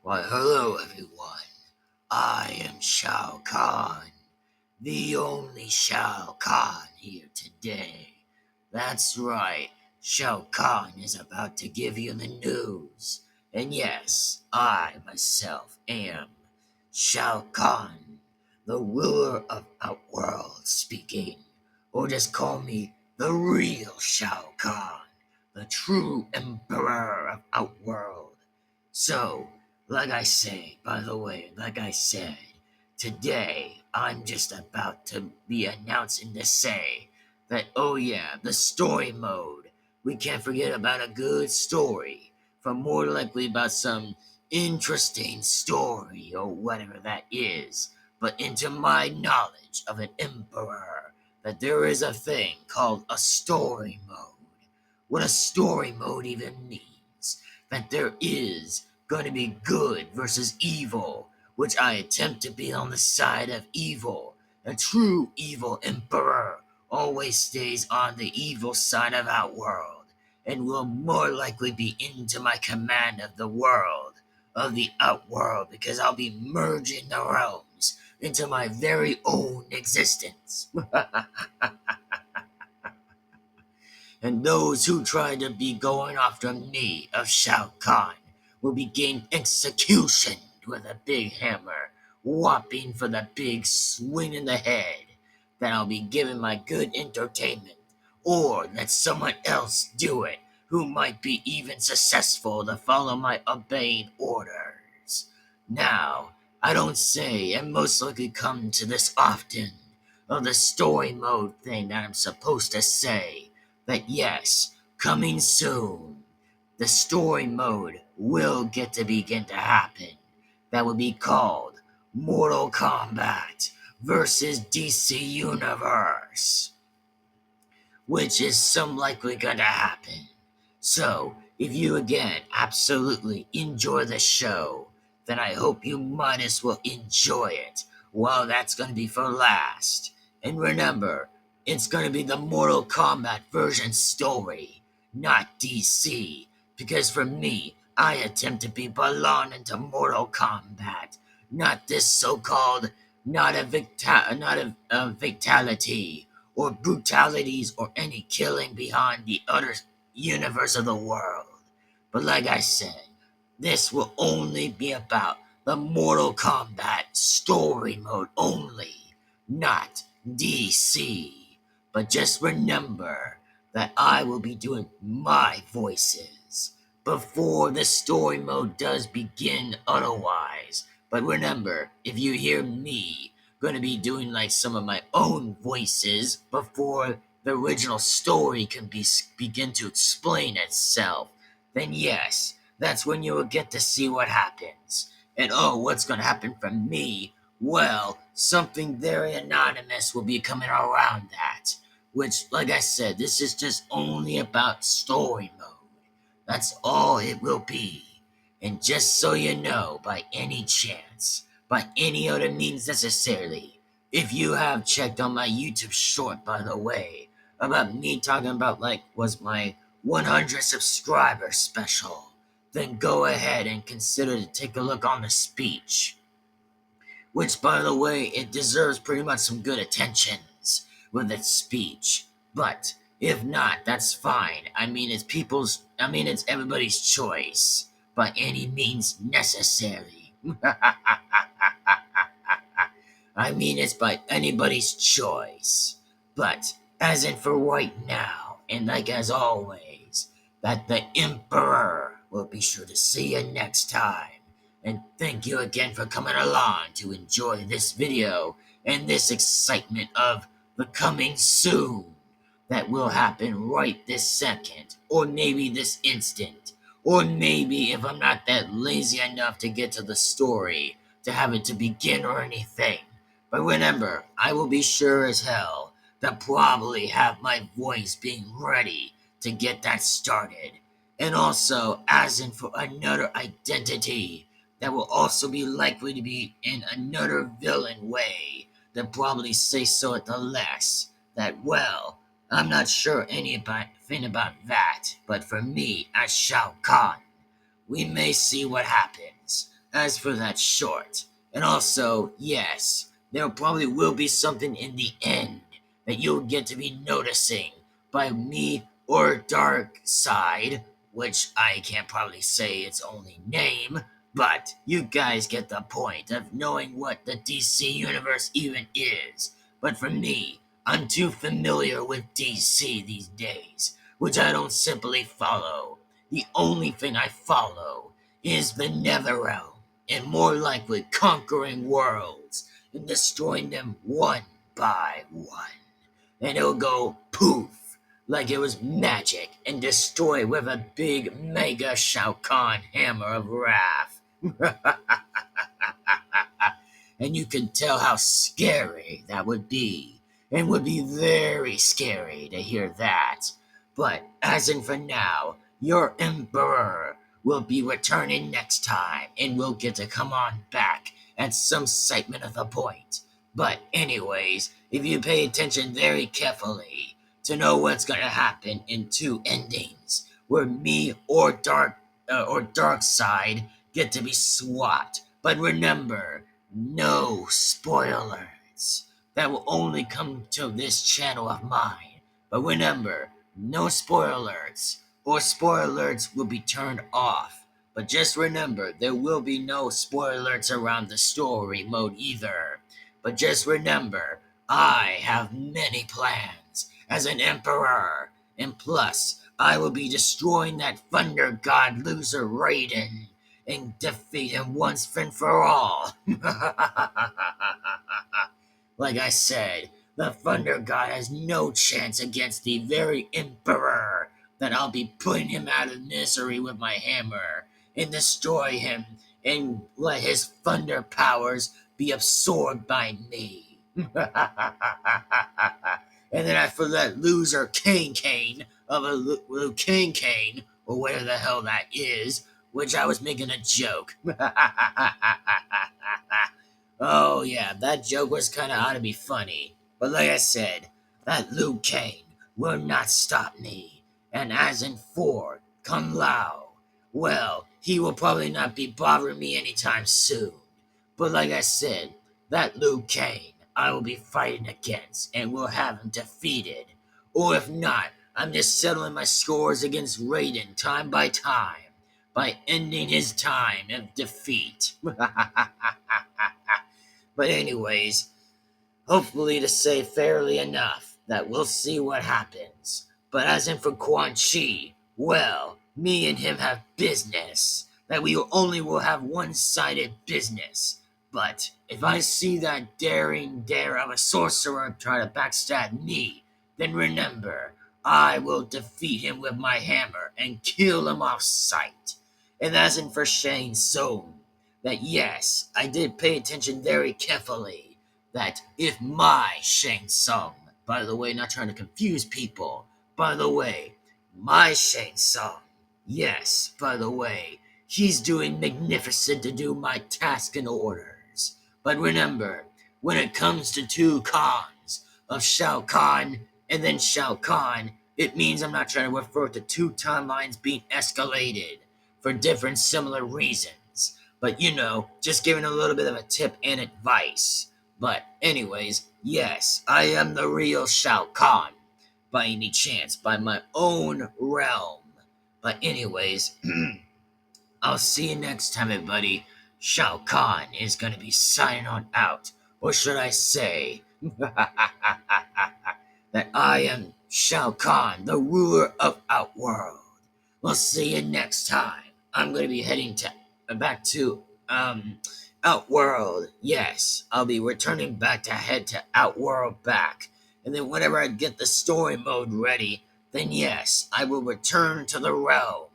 Why, hello, everyone. I am Shao Kahn, the only Shao Kahn here today. That's right, Shao Kahn is about to give you the news. And yes, I myself am Shao Kahn, the ruler of Outworld speaking. Or just call me the real Shao Kahn, the true emperor of Outworld. So, like I said, today I'm just about to be announcing to say that, oh yeah, the story mode. We can't forget about a good story, for more likely about some interesting story or whatever that is. But into my knowledge of an emperor, that there is a thing called a story mode. What a story mode even means, that there is going to be good versus evil, which I attempt to be on the side of evil. A true evil emperor always stays on the evil side of Outworld, and will more likely be into my command of the world, of the Outworld, because I'll be merging the realms into my very own existence. And those who try to be going after me of Shao Kahn will begin execution with a big hammer, whopping for the big swing in the head. That I'll be giving my good entertainment, or let someone else do it who might be even successful to follow my obeying orders. Now, I don't say and most likely come to this often of the story mode thing that I'm supposed to say. But yes, coming soon, the story mode will get to begin to happen. That will be called Mortal Kombat versus DC Universe, which is some likely gonna happen. So, if you again absolutely enjoy the show, then I hope you might as well enjoy it. Well, that's gonna be for last. And remember, it's gonna be the Mortal Kombat version story, not DC. Because for me, I attempt to be belonging to Mortal Kombat, not this so-called not a fatality or brutalities or any killing behind the utter universe of the world. But like I said, this will only be about the Mortal Kombat story mode only, not DC. But just remember that I will be doing my voices before the story mode does begin otherwise. But remember, if you hear me going to be doing like some of my own voices before the original story can begin to explain itself, then yes, that's when you will get to see what happens. And oh, what's going to happen from me? Well, something very anonymous will be coming around that. Which, like I said, this is just only about story mode. That's all it will be. And just so you know, by any chance, by any other means necessarily, if you have checked on my YouTube short, by the way, about me talking about like was my 100 subscriber special, then go ahead and consider to take a look on the speech. Which, by the way, it deserves pretty much some good attentions with its speech. But if not, that's fine. It's everybody's choice by any means necessary. It's by anybody's choice. But as in for right now, and like as always, that the Emperor will be sure to see you next time. And thank you again for coming along to enjoy this video and this excitement of the coming soon that will happen right this second, or maybe this instant, or maybe if I'm not that lazy enough to get to the story to have it to begin or anything. But remember, I will be sure as hell to probably have my voice being ready to get that started. And also, as in for another identity that will also be likely to be in another villain way, that probably say so at the less, that well, I'm not sure anything about that, but for me, as Shao Kahn, we may see what happens. As for that short, and also, yes, there probably will be something in the end that you'll get to be noticing by me or Dark Side, which I can't probably say its only name, but you guys get the point of knowing what the DC Universe even is. But for me, I'm too familiar with DC these days, which I don't simply follow. The only thing I follow is the Netherrealm, and more likely conquering worlds and destroying them one by one. And it'll go poof, like it was magic, and destroy with a big mega Shao Kahn hammer of wrath. And you can tell how scary that would be. It would be very scary to hear that. But as in for now, your Emperor will be returning next time, and we'll get to come on back at some segment of the point. But anyways, if you pay attention very carefully to know what's gonna happen in two endings, where me or Dark Side get to be swapped. But remember, no spoilers. That will only come to this channel of mine. But remember, no spoilers, or spoilers will be turned off. But just remember, there will be no spoilers around the story mode either. But just remember, I have many plans as an emperor, and plus, I will be destroying that Thunder God loser Raiden and defeat him once and for all. Like I said, the Thunder God has no chance against the very Emperor that I'll be putting him out of misery with my hammer and destroy him and let his thunder powers be absorbed by me. And then after that loser Kane of a Liu Kane, or whatever the hell that is, which I was making a joke. Oh, yeah, that joke was kind of ought to be funny. But like I said, that Liu Kang will not stop me. And as in for Kung Lao, well, he will probably not be bothering me anytime soon. But like I said, that Liu Kang I will be fighting against and will have him defeated. Or if not, I'm just settling my scores against Raiden time by time by ending his time of defeat. But anyways, hopefully to say fairly enough that we'll see what happens. But as in for Quan Chi, well, me and him have business. That we only will have one-sided business. But if I see that daring dare of a sorcerer try to backstab me, then remember, I will defeat him with my hammer and kill him off sight. And as in for Shang Tsung, that yes, I did pay attention very carefully, that if my Shang Tsung, by the way, not trying to confuse people, by the way, my Shang Tsung, yes, by the way, he's doing magnificent to do my task and orders. But remember, when it comes to two Khans, of Shao Kahn and then Shao Kahn, it means I'm not trying to refer to two timelines being escalated for different similar reasons. But you know, just giving a little bit of a tip and advice. But anyways, yes, I am the real Shao Kahn, by any chance, by my own realm. But anyways, I'll see you next time, everybody. Shao Kahn is gonna be signing on out. Or should I say, that I am Shao Kahn, the ruler of Outworld. We'll see you next time. I'm gonna be heading back to Outworld. Yes, I'll be returning back to head to Outworld back. And then whenever I get the story mode ready, then yes, I will return to the realm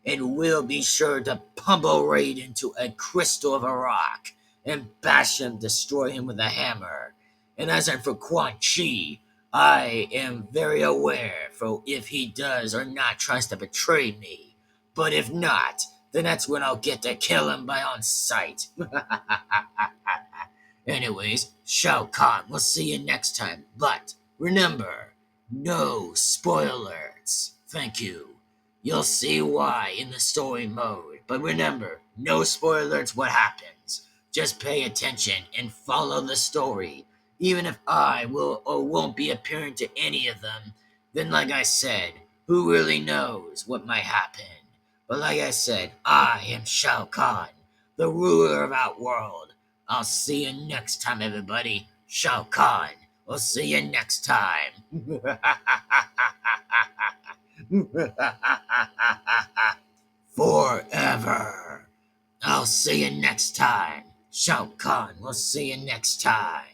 and will be sure to pummel Raid into a crystal of a rock and bash him, destroy him with a hammer. And as for Quan Chi, I am very aware for if he does or not tries to betray me. But if not, then that's when I'll get to kill him by on sight. Anyways, Shao Kahn, we'll see you next time. But remember, No spoilers. Thank you. You'll see why in the story mode. But remember, no spoilers what happens. Just pay attention and follow the story. Even if I will or won't be appearing to any of them, then like I said, who really knows what might happen? But like I said, I am Shao Kahn, the ruler of Outworld. I'll see you next time, everybody. Shao Kahn. We'll see you next time. Forever. I'll see you next time. Shao Kahn, we'll see you next time.